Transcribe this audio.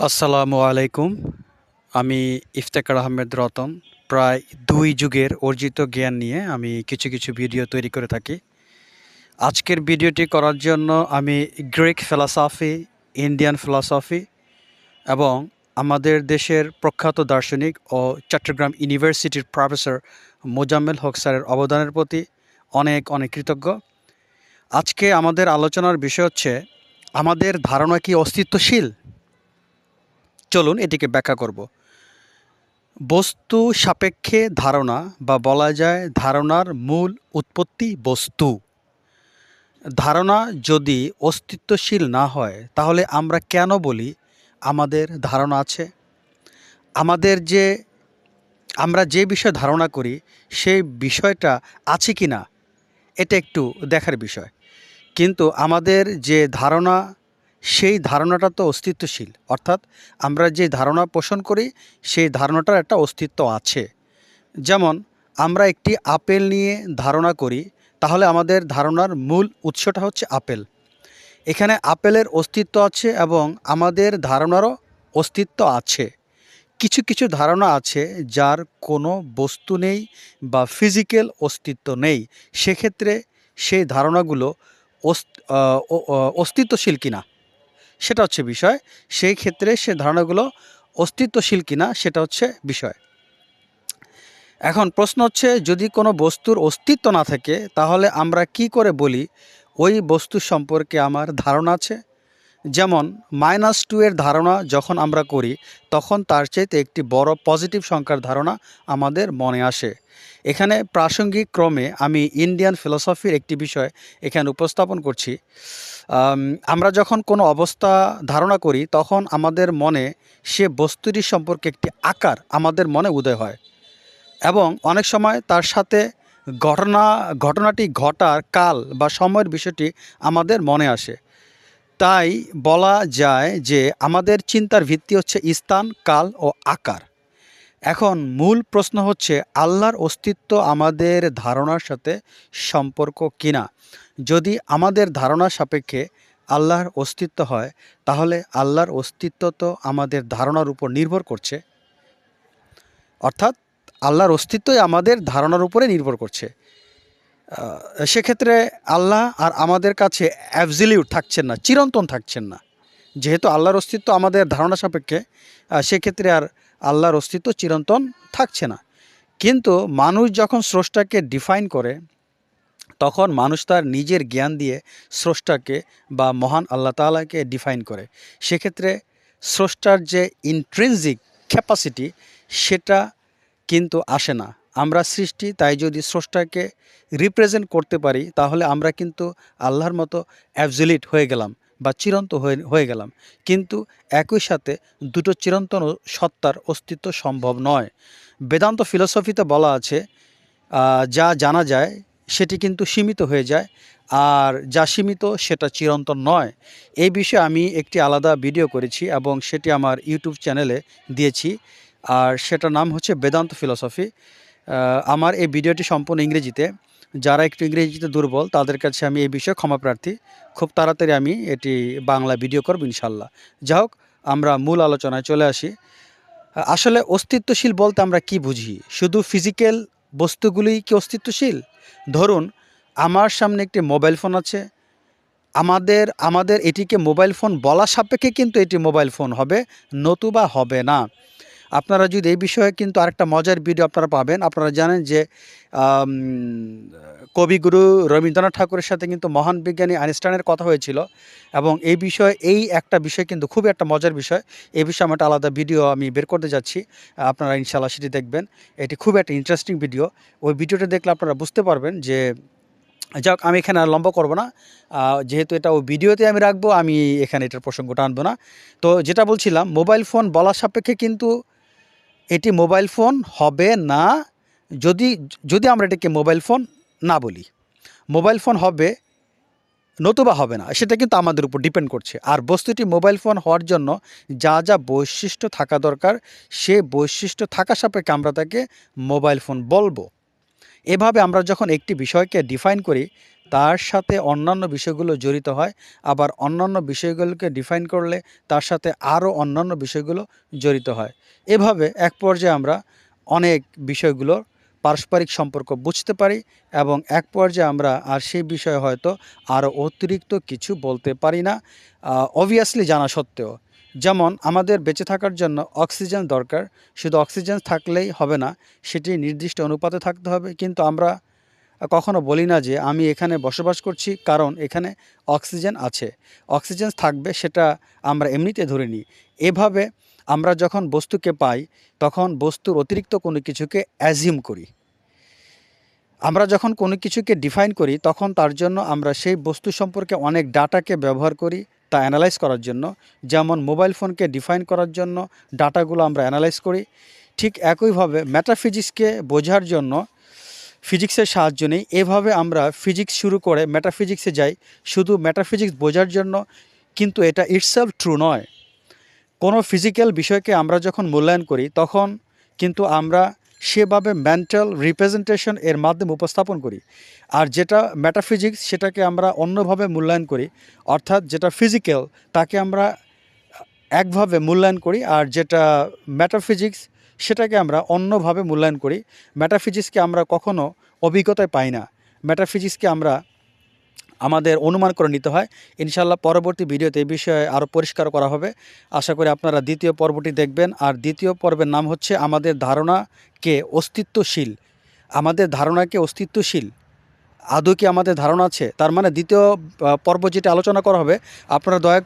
আসসালামু আলাইকুম। আমি ইফতেখার আহমেদ রতন। প্রায় ২ যুগের অর্জিত জ্ঞান নিয়ে আমি কিছু ভিডিও তৈরি করে থাকি। আজকের ভিডিওটি করার জন্য আমি গ্রিক ফিলসফি, ইন্ডিয়ান ফিলসফি এবং আমাদের দেশের প্রখ্যাত দার্শনিক ও চট্টগ্রাম ইউনিভার্সিটির প্রফেসর মোজাম্মেল হক স্যারের অবদানের প্রতি অনেক কৃতজ্ঞ। আজকে আমাদের আলোচনার বিষয় হচ্ছে, আমাদের ধারণা কি অস্তিত্বশীল? চলুন এটিকে ব্যাখ্যা করব। বস্তু সাপেক্ষে ধারণা বা বলা যায় ধারণার মূল উৎপত্তি বস্তু। ধারণা যদি অস্তিত্বশীল না হয় তাহলে আমরা কেন বলি আমাদের ধারণা আছে? আমরা যে বিষয়ে ধারণা করি সেই বিষয়টা আছে কি না এটা একটু দেখার বিষয়। কিন্তু আমাদের যে ধারণা, সেই ধারণাটা তো অস্তিত্বশীল, অর্থাৎ আমরা যে ধারণা পোষণ করি সেই ধারণাটার একটা অস্তিত্ব আছে। যেমন আমরা একটি আপেল নিয়ে ধারণা করি, তাহলে আমাদের ধারণার মূল উৎসটা হচ্ছে আপেল। এখানে আপেলের অস্তিত্ব আছে এবং আমাদের ধারণারও অস্তিত্ব আছে। কিছু ধারণা আছে যার কোনো বস্তু নেই বা ফিজিক্যাল অস্তিত্ব নেই। সেক্ষেত্রে সেই ধারণাগুলো অস্তিত্বশীল কিনা সেটা হচ্ছে বিষয়। সেই ক্ষেত্রে সে ধারণাগুলো অস্তিত্বশীল কিনা সেটা হচ্ছে বিষয়। এখন প্রশ্ন হচ্ছে, যদি কোনো বস্তুর অস্তিত্ব না থাকে তাহলে আমরা কি করে বলি ওই বস্তু সম্পর্কে আমার ধারণা আছে? যেমন -2 এর ধারণা যখন আমরা করি তখন তার চাইতে একটি বড় পজিটিভ সংখ্যার ধারণা আমাদের মনে আসে। এখানে প্রাসঙ্গিক ক্রমে আমি ইন্ডিয়ান ফিলসফির একটি বিষয় এখানে উপস্থাপন করছি। আমরা যখন কোনো অবস্থা ধারণা করি তখন আমাদের মনে সে বস্তুটি সম্পর্কে একটি আকার আমাদের মনে উদয় হয় এবং অনেক সময় তার সাথে ঘটনাটি ঘটার কাল বা সময়ের বিষয়টি আমাদের মনে আসে। তাই বলা যায় যে আমাদের চিন্তার ভিত্তি হচ্ছে স্থান, কাল ও আকার। এখন মূল প্রশ্ন হচ্ছে, আল্লাহর অস্তিত্ব আমাদের ধারণার সাথে সম্পর্ক কিনা? যদি আমাদের ধারণা সাপেক্ষে আল্লাহর অস্তিত্ব হয় তাহলে আল্লাহর অস্তিত্ব তো আমাদের ধারণার উপর নির্ভর করছে, অর্থাৎ আল্লাহর অস্তিত্বই আমাদের ধারণার উপরে নির্ভর করছে। সেক্ষেত্রে আল্লাহ আর আমাদের কাছে অ্যাবসলিউট থাকছেন না, চিরন্তন থাকছেন না। যেহেতু আল্লাহর অস্তিত্ব আমাদের ধারণা সাপেক্ষে, সেক্ষেত্রে আর আল্লাহর অস্তিত্ব চিরন্তন থাকছে না। কিন্তু মানুষ যখন স্রষ্টাকে ডিফাইন করে তখন মানুষ তার নিজের জ্ঞান দিয়ে স্রষ্টাকে বা মহান আল্লাহ তাআলাকে ডিফাইন করে। সেক্ষেত্রে স্রষ্টার যে ইন্ট্রিনজিক ক্যাপাসিটি সেটা কিন্তু আসে না। আমরা সৃষ্টি, তাই যদি স্রষ্টাকে রিপ্রেজেন্ট করতে পারি তাহলে আমরা কিন্তু আল্লাহর মতো অ্যাবসলিউট হয়ে গেলাম বা চিরন্তন হয়ে গেলাম। কিন্তু একই সাথে দুটো চিরন্তন সত্তার অস্তিত্ব সম্ভব নয়। বেদান্ত ফিলোসফিতে বলা আছে, যা জানা যায় সেটি কিন্তু সীমিত হয়ে যায়, আর যা সীমিত সেটা চিরন্তন নয়। এই বিষয়ে আমি একটি আলাদা ভিডিও করেছি এবং সেটি আমার ইউটিউব চ্যানেলে দিয়েছি, আর সেটার নাম হচ্ছে বেদান্ত ফিলোসফি। আমার এই ভিডিওটি সম্পূর্ণ ইংরেজিতে। যারা একটু ইংরেজিতে দুর্বল তাদের কাছে আমি এই বিষয়ে ক্ষমা প্রার্থী। খুব তাড়াতাড়ি আমি এটি বাংলা ভিডিও করব ইনশাল্লাহ। যা হোক, আমরা মূল আলোচনায় চলে আসি। আসলে অস্তিত্বশীল বলতে আমরা কি বুঝি? শুধু ফিজিক্যাল বস্তুগুলিই কি অস্তিত্বশীল? ধরুন আমার সামনে একটি মোবাইল ফোন আছে। আমাদের এটিকে মোবাইল ফোন বলা সাপেক্ষে কিন্তু এটি মোবাইল ফোন হবে, নতুবা হবে না। আপনারা যদি এই বিষয়ে কিন্তু আরেকটা মজার ভিডিও আপনারা পাবেন। আপনারা জানেন যে আম কবিগুরু রবীন্দ্রনাথ ঠাকুরের সাথে কিন্তু মহান বিজ্ঞানী আইনস্টাইনের কথা হয়েছিল এবং এই একটা বিষয় কিন্তু খুবই একটা মজার বিষয়। এই বিষয়ে আমি একটা আলাদা ভিডিও আমি বের করতে যাচ্ছি। আপনারা ইনশাআল্লাহ সেটি দেখবেন। এটি খুব একটা ইন্টারেস্টিং ভিডিও। ওই ভিডিওটা দেখলে আপনারা বুঝতে পারবেন যে, যাক আমি এখানে আর লম্বা করব না। যেহেতু এটা ওই ভিডিওতে আমি রাখবো, আমি এখানে এটার প্রসঙ্গটা আনবো না। তো যেটা বলছিলাম, মোবাইল ফোন বলা সাপেক্ষে কিন্তু এটি মোবাইল ফোন হবে না, যদি যদি আমরা এটাকে মোবাইল ফোন না বলি। মোবাইল ফোন হবে, নতুবা হবে না, সেটা কিন্তু আমাদের উপর ডিপেন্ড করছে। আর বস্তুটি মোবাইল ফোন হওয়ার জন্য যা বৈশিষ্ট্য থাকা দরকার সে বৈশিষ্ট্য থাকা সাপেক্ষে আমরা তাকে মোবাইল ফোন বলবো। এভাবে আমরা যখন একটি বিষয়কে ডিফাইন করি তার সাথে অন্যান্য বিষয়গুলো জড়িত হয়, আবার অন্যান্য বিষয়গুলোকে ডিফাইন করলে তার সাথে আরও অন্যান্য বিষয়গুলো জড়িত হয়। এভাবে এক পর্যায়ে আমরা অনেক বিষয়গুলো পারস্পরিক সম্পর্ক বুঝতে পারি এবং এক পর্যায়ে আমরা আর সেই বিষয়ে হয়তো আরও অতিরিক্ত কিছু বলতে পারি না, অবভিয়াসলি জানা সত্ত্বেও। যেমন আমাদের বেঁচে থাকার জন্য অক্সিজেন দরকার, শুধু অক্সিজেন থাকলেই হবে না, সেটি নির্দিষ্ট অনুপাতে থাকতে হবে। কিন্তু আমরা কখনো বলি না যে আমি এখানে বসবাস করছি কারণ এখানে অক্সিজেন আছে, অক্সিজেন থাকবে সেটা আমরা এমনিতে ধরে নিই। এভাবে আমরা যখন বস্তুকে পাই তখন বস্তুর অতিরিক্ত কোনো কিছুকে অ্যাজিউম করি। আমরা যখন কোনো কিছুকে ডিফাইন করি তখন তার জন্য আমরা সেই বস্তু সম্পর্কে অনেক ডাটাকে ব্যবহার করি তা অ্যানালাইজ করার জন্য। যেমন মোবাইল ফোনকে ডিফাইন করার জন্য ডাটাগুলো আমরা অ্যানালাইজ করি, ঠিক একইভাবে মেটাফিজিক্সকে বোঝার জন্য ফিজিক্সের সাহায্য নেই। এভাবে আমরা ফিজিক্স শুরু করে মেটাফিজিক্সে যাই শুধু মেটাফিজিক্স বোঝার জন্য, কিন্তু এটা ইটসেলফ ট্রু নয়। কোনো ফিজিক্যাল বিষয়কে আমরা যখন মূল্যায়ন করি তখন কিন্তু আমরা সেভাবে মেন্টাল রিপ্রেজেন্টেশন এর মাধ্যমে উপস্থাপন করি। আর যেটা মেটাফিজিক্স সেটাকে আমরা অন্যভাবে মূল্যায়ন করি, অর্থাৎ যেটা ফিজিক্যাল তাকে আমরা একভাবে মূল্যায়ন করি, আর যেটা মেটাফিজিক্স সেটাকে আমরা অন্যভাবে মূল্যায়ন করি। মেটাফিজিক্সকে আমরা কখনো অভিজ্ঞতায় পাই না, মেটাফিজিক্সকে আমরা আমাদের অনুমান করে নিতে হয়। ইনশাআল্লাহ পরবর্তী ভিডিওতে এই বিষয়ে আরও পরিষ্কার করা হবে। আশা করি আপনারা দ্বিতীয় পর্বটি দেখবেন। আর দ্বিতীয় পর্বের নাম হচ্ছে আমাদের ধারণাকে অস্তিত্বশীল। আমাদের ধারণাকে অস্তিত্বশীল, আদৌ কি আমাদের ধারণা আছে? তার মানে দ্বিতীয় পর্ব যেটা আলোচনা করা হবে, আপনারা দয়া